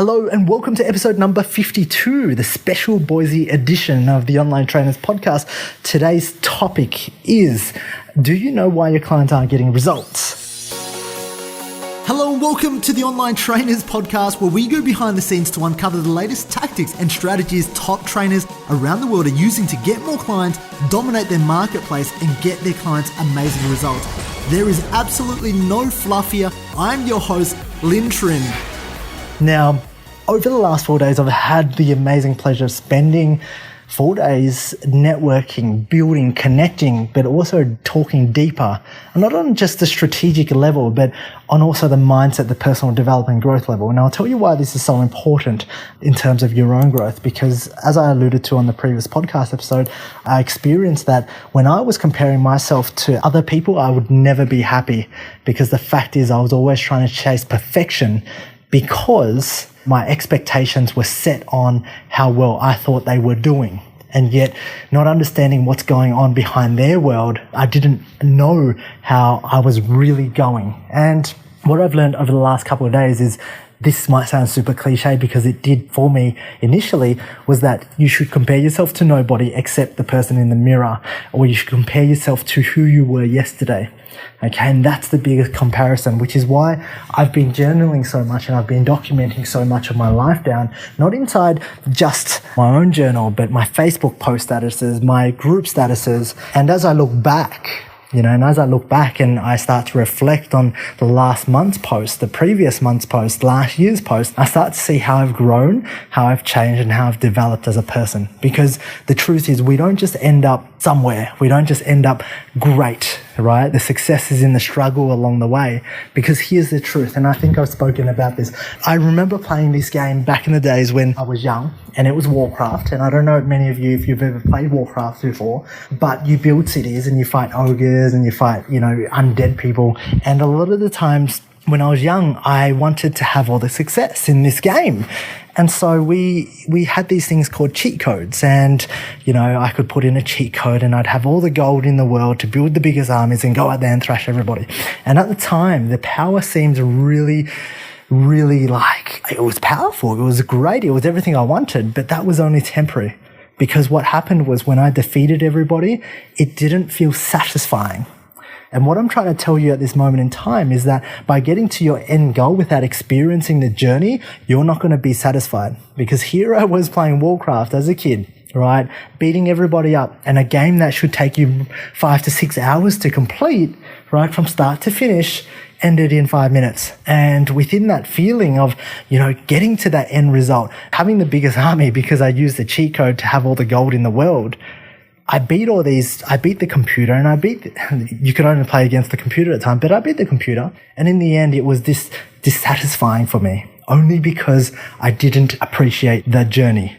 Hello and welcome to episode number 52, the special Boise edition of the Online Trainers podcast. Today's topic is, do you know why your clients aren't getting results? Hello and welcome to the Online Trainers podcast, where we go behind the scenes to uncover the latest tactics and strategies top trainers around the world are using to get more clients, dominate their marketplace, and get their clients amazing results. There is absolutely no fluff here. I'm your host, Linh Trinh. Now, over the last 4 days, I've had the amazing pleasure of spending 4 days networking, building, connecting, but also talking deeper. And not on just the strategic level, but on also the mindset, the personal development growth level. And I'll tell you why this is so important in terms of your own growth, because as I alluded to on the previous podcast episode, I experienced that when I was comparing myself to other people, I would never be happy, because the fact is I was always trying to chase perfection, because my expectations were set on how well I thought they were doing. And yet, not understanding what's going on behind their world, I didn't know how I was really going. And what I've learned over the last couple of days is, this might sound super cliche because it did for me initially, was that you should compare yourself to nobody except the person in the mirror, or you should compare yourself to who you were yesterday. Okay, and that's the biggest comparison, which is why I've been journaling so much and I've been documenting so much of my life down, not inside just my own journal, but my Facebook post statuses, my group statuses. And as I look back, and I start to reflect on the last month's post, the previous month's post, last year's post, I start to see how I've grown, how I've changed, and how I've developed as a person. Because the truth is, we don't just end up somewhere. We don't just end up great, right? The success is in the struggle along the way. Because here's the truth, and I think I've spoken about this. I remember playing this game back in the days when I was young, and it was Warcraft. And I don't know many of you if you've ever played Warcraft before, but you build cities and you fight ogres and you fight, undead people. And a lot of the times when I was young, I wanted to have all the success in this game. And so we had these things called cheat codes, and, I could put in a cheat code and I'd have all the gold in the world to build the biggest armies and go out there and thrash everybody. And at the time, the power seemed really like, it was powerful. It was great. It was everything I wanted, but that was only temporary, because what happened was when I defeated everybody, it didn't feel satisfying. And what I'm trying to tell you at this moment in time is that by getting to your end goal without experiencing the journey, you're not going to be satisfied. Because here I was playing Warcraft as a kid, right? Beating everybody up, and a game that should take you 5 to 6 hours to complete, right, from start to finish, ended in 5 minutes. And within that feeling of, getting to that end result, having the biggest army because I used the cheat code to have all the gold in the world, I beat the computer, and you could only play against the computer at the time, but I beat the computer. And in the end, it was dissatisfying for me, only because I didn't appreciate the journey.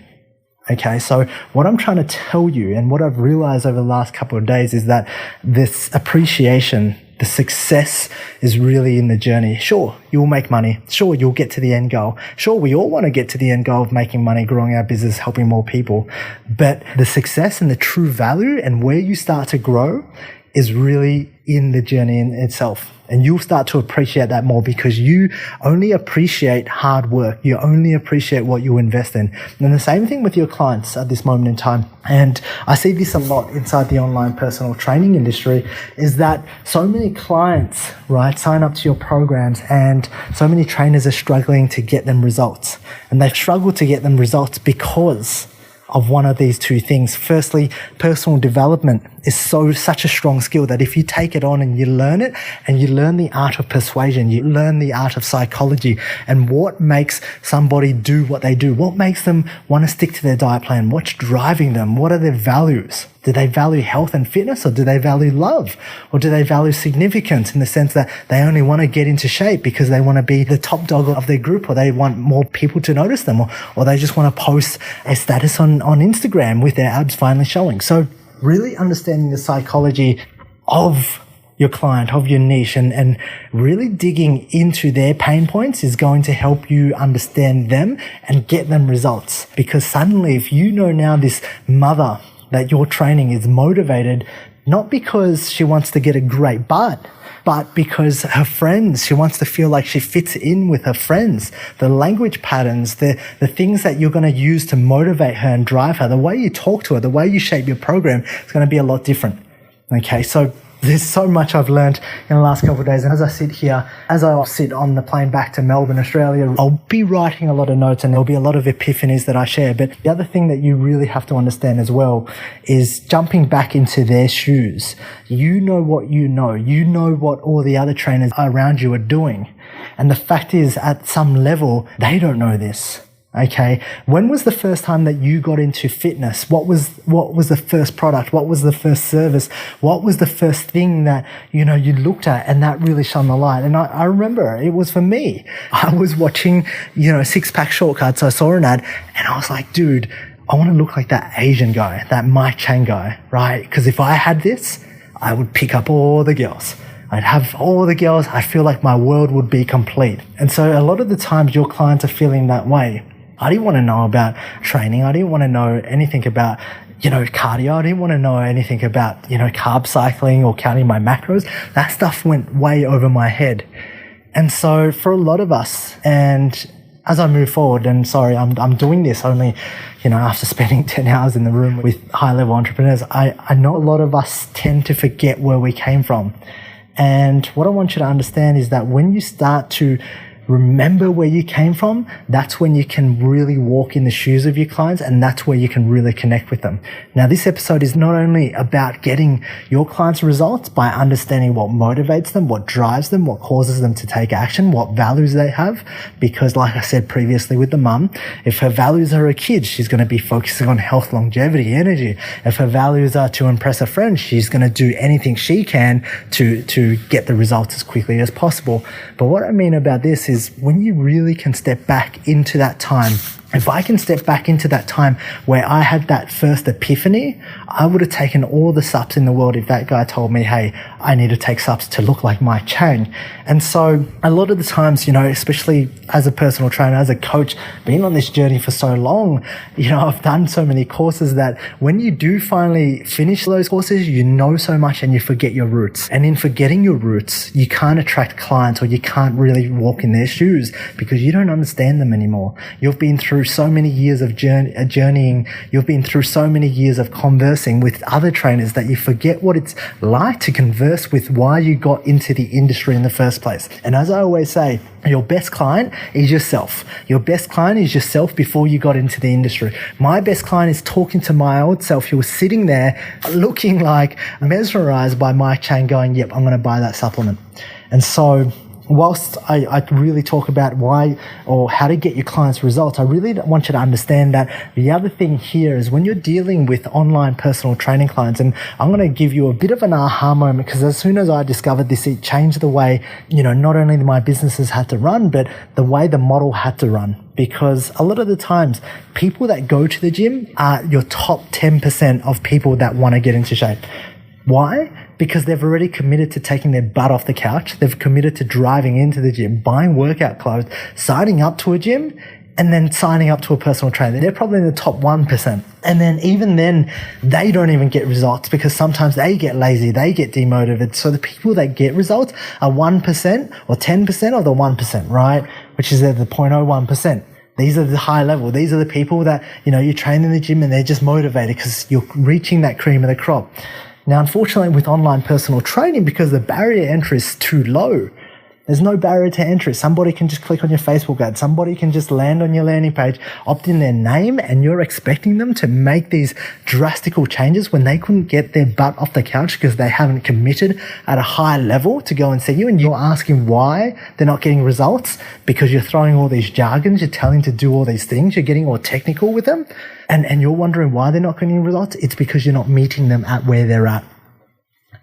Okay, so what I'm trying to tell you, and what I've realized over the last couple of days, is that this appreciation, the success, is really in the journey. Sure, you'll make money. Sure, you'll get to the end goal. Sure, we all want to get to the end goal of making money, growing our business, helping more people. But the success and the true value and where you start to grow is really in the journey in itself. And you'll start to appreciate that more, because you only appreciate hard work. You only appreciate what you invest in. And the same thing with your clients at this moment in time. And I see this a lot inside the online personal training industry, is that so many clients, right, sign up to your programs, and so many trainers are struggling to get them results. And they struggle to get them results because of one of these two things. Firstly, personal development is such a strong skill that if you take it on and you learn it, and you learn the art of persuasion, you learn the art of psychology, and what makes somebody do what they do, what makes them want to stick to their diet plan, what's driving them, what are their values? Do they value health and fitness, or do they value love? Or do they value significance in the sense that they only want to get into shape because they want to be the top dog of their group, or they want more people to notice them, or they just want to post a status on Instagram with their abs finally showing? So really understanding the psychology of your client, of your niche, and really digging into their pain points is going to help you understand them and get them results. Because suddenly, if you know now this mother that you're training is motivated, not because she wants to get a great butt, but because her friends, she wants to feel like she fits in with her friends. The language patterns, the things that you're going to use to motivate her and drive her, the way you talk to her, the way you shape your program is going to be a lot different. Okay, so there's so much I've learned in the last couple of days. And as I sit here, as I sit on the plane back to Melbourne, Australia, I'll be writing a lot of notes and there'll be a lot of epiphanies that I share. But the other thing that you really have to understand as well is jumping back into their shoes. You know what you know. You know what all the other trainers around you are doing. And the fact is, at some level, they don't know this. Okay. When was the first time that you got into fitness? What was the first product? What was the first service? What was the first thing that, you looked at and that really shone the light? And I remember it was for me. I was watching, Six Pack Shortcuts. I saw an ad and I was like, dude, I want to look like that Asian guy, that Mike Chang guy, right? Because if I had this, I would pick up all the girls. I'd have all the girls. I feel like my world would be complete. And so a lot of the times your clients are feeling that way. I didn't want to know about training. I didn't want to know anything about, cardio. I didn't want to know anything about, carb cycling or counting my macros. That stuff went way over my head. And so for a lot of us, and as I move forward, and sorry, I'm doing this only, after spending 10 hours in the room with high-level entrepreneurs, I know a lot of us tend to forget where we came from. And what I want you to understand is that when you start to remember where you came from, that's when you can really walk in the shoes of your clients, and that's where you can really connect with them. Now, this episode is not only about getting your clients results by understanding what motivates them, what drives them, what causes them to take action, what values they have, because like I said previously with the mum, if her values are a kid, she's going to be focusing on health, longevity, energy. If her values are to impress a friend, she's going to do anything she can to get the results as quickly as possible. But what I mean about this is when you really can step back into that time. If I can step back into that time where I had that first epiphany, I would have taken all the subs in the world if that guy told me, hey, I need to take subs to look like Mike Chang. And so a lot of the times, especially as a personal trainer, as a coach, being on this journey for so long, I've done so many courses that when you do finally finish those courses, you know so much and you forget your roots. And in forgetting your roots, you can't attract clients or you can't really walk in their shoes because you don't understand them anymore. You've been through so many years of journeying, you've been through so many years of conversing with other trainers that you forget what it's like to converse with why you got into the industry in the first place. And as I always say, your best client is yourself. Your best client is yourself before you got into the industry. My best client is talking to my old self. He was sitting there looking like mesmerized by Mike Chang going, yep, I'm going to buy that supplement. And so whilst I really talk about why or how to get your clients results, I really want you to understand that the other thing here is when you're dealing with online personal training clients, and I'm going to give you a bit of an aha moment because as soon as I discovered this, it changed the way, not only my businesses had to run, but the way the model had to run. Because a lot of the times, people that go to the gym are your top 10% of people that want to get into shape. Why? Because they've already committed to taking their butt off the couch. They've committed to driving into the gym, buying workout clothes, signing up to a gym, and then signing up to a personal trainer. They're probably in the top 1%. And then even then, they don't even get results because sometimes they get lazy, they get demotivated. So the people that get results are 1% or 10% of the 1%, right? Which is the 0.01%. These are the high level. These are the people that, you train in the gym and they're just motivated because you're reaching that cream of the crop. Now, unfortunately, with online personal training, because the barrier to entry is too low, there's no barrier to entry. Somebody can just click on your Facebook ad. Somebody can just land on your landing page, opt in their name, and you're expecting them to make these drastical changes when they couldn't get their butt off the couch because they haven't committed at a high level to go and see you. And you're asking why they're not getting results because you're throwing all these jargons. You're telling them to do all these things. You're getting all technical with them. And you're wondering why they're not getting results. It's because you're not meeting them at where they're at.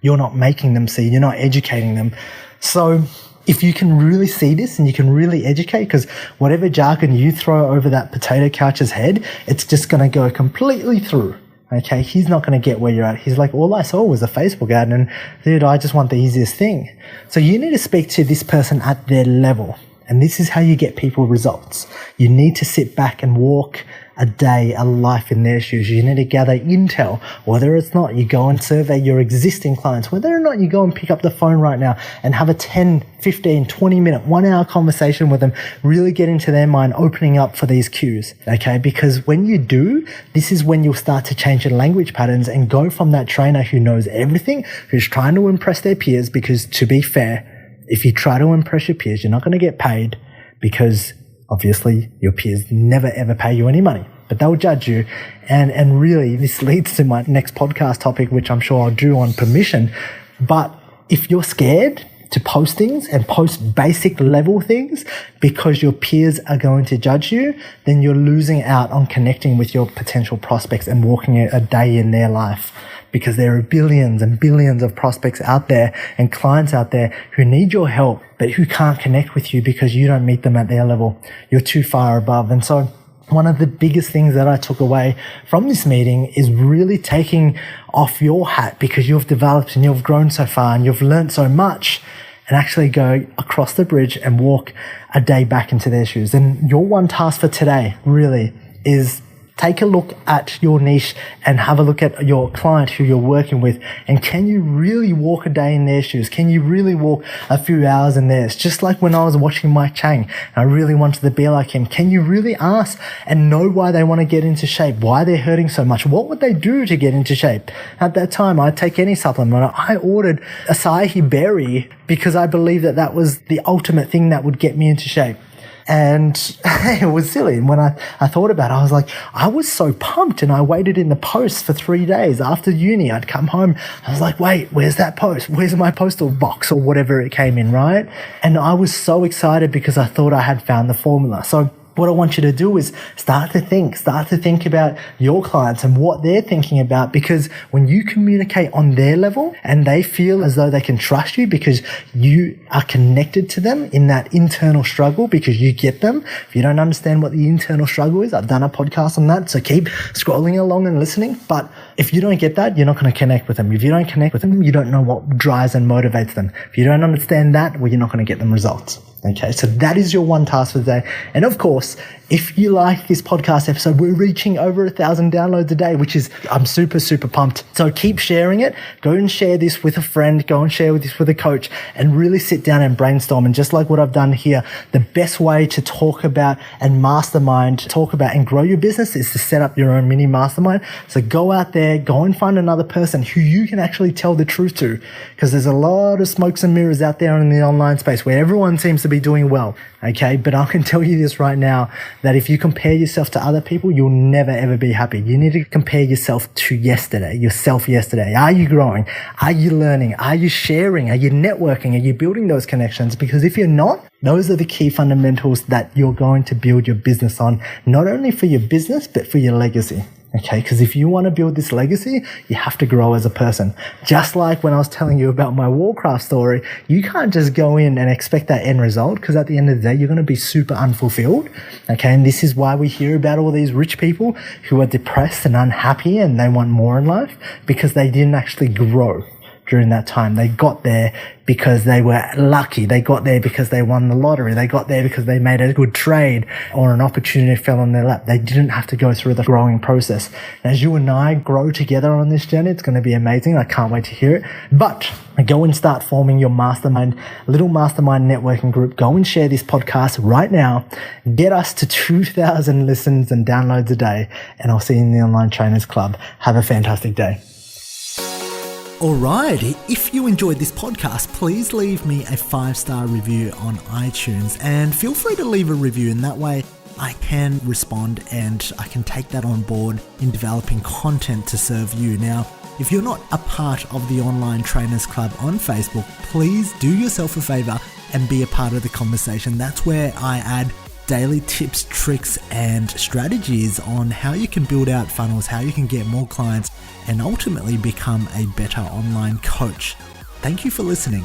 You're not making them see. You're not educating them. So if you can really see this and you can really educate, because whatever jargon you throw over that potato couch's head, it's just going to go completely through. Okay, he's not going to get where you're at. He's like, all I saw was a Facebook ad and dude, I just want the easiest thing. So you need to speak to this person at their level. And this is how you get people results. You need to sit back and walk a day, a life in their shoes. You need to gather intel. Whether it's not, you go and survey your existing clients. Whether or not you go and pick up the phone right now and have a 10, 15, 20 minute, 1 hour conversation with them, really get into their mind, opening up for these cues. Okay. Because when you do, this is when you'll start to change your language patterns and go from that trainer who knows everything, who's trying to impress their peers. Because to be fair, if you try to impress your peers, you're not going to get paid, because obviously your peers never ever pay you any money, but they'll judge you. And really this leads to my next podcast topic, which I'm sure I'll do on permission. But if you're scared to post things and post basic level things because your peers are going to judge you, then you're losing out on connecting with your potential prospects and walking a day in their life. Because there are billions and billions of prospects out there and clients out there who need your help, but who can't connect with you because you don't meet them at their level. You're too far above. And so one of the biggest things that I took away from this meeting is really taking off your hat, because you've developed and you've grown so far and you've learned so much, and actually go across the bridge and walk a day back into their shoes. And your one task for today really is take a look at your niche and have a look at your client who you're working with. And can you really walk a day in their shoes? Can you really walk a few hours in theirs? Just like when I was watching Mike Chang and I really wanted to be like him. Can you really ask and know why they want to get into shape? Why they're hurting so much? What would they do to get into shape? At that time, I'd take any supplement. I ordered acai berry because I believed that that was the ultimate thing that would get me into shape. And it was silly. And when I thought about it, I was like, I was so pumped, and I waited in the post for 3 days. After uni, I'd come home. I was like, wait, where's that post? Where's my postal box or whatever it came in, right? And I was so excited because I thought I had found the formula. So what I want you to do is start to think about your clients and what they're thinking about, because when you communicate on their level and they feel as though they can trust you because you are connected to them in that internal struggle, because you get them. If you don't understand what the internal struggle is, I've done a podcast on that, so keep scrolling along and listening. But if you don't get that, you're not going to connect with them. If you don't connect with them, you don't know what drives and motivates them. If you don't understand that, well, you're not going to get them results. Okay, so that is your one task for the day. And of course, if you like this podcast episode, we're reaching over 1,000 downloads a day, which is, I'm super, super pumped. So keep sharing it. Go and share this with a friend. Go and share this with a coach, and really sit down and brainstorm. And just like what I've done here, the best way to talk about and mastermind, talk about and grow your business is to set up your own mini mastermind. So go out there, go and find another person who you can actually tell the truth to, because there's a lot of smokes and mirrors out there in the online space where everyone seems to be doing well. Okay, but I can tell you this right now, that if you compare yourself to other people, you'll never ever be happy. You need to compare yourself to yourself yesterday. Are you growing? Are you learning? Are you sharing? Are you networking? Are you building those connections? Because if you're not, those are the key fundamentals that you're going to build your business on, not only for your business, but for your legacy. Okay, because if you want to build this legacy, you have to grow as a person. Just like when I was telling you about my Warcraft story, you can't just go in and expect that end result, because at the end of the day, you're going to be super unfulfilled. Okay, and this is why we hear about all these rich people who are depressed and unhappy and they want more in life, because they didn't actually grow during that time. They got there because they were lucky. They got there because they won the lottery. They got there because they made a good trade or an opportunity fell on their lap. They didn't have to go through the growing process. And as you and I grow together on this journey, it's going to be amazing. I can't wait to hear it. But go and start forming your little mastermind networking group. Go and share this podcast right now. Get us to 2,000 listens and downloads a day. And I'll see you in the Online Trainers Club. Have a fantastic day. Alright, if you enjoyed this podcast, please leave me a 5-star review on iTunes, and feel free to leave a review, and that way I can respond and I can take that on board in developing content to serve you. Now, if you're not a part of the Online Trainers Club on Facebook, please do yourself a favor and be a part of the conversation. That's where I add daily tips, tricks, and strategies on how you can build out funnels, how you can get more clients, and ultimately become a better online coach. Thank you for listening.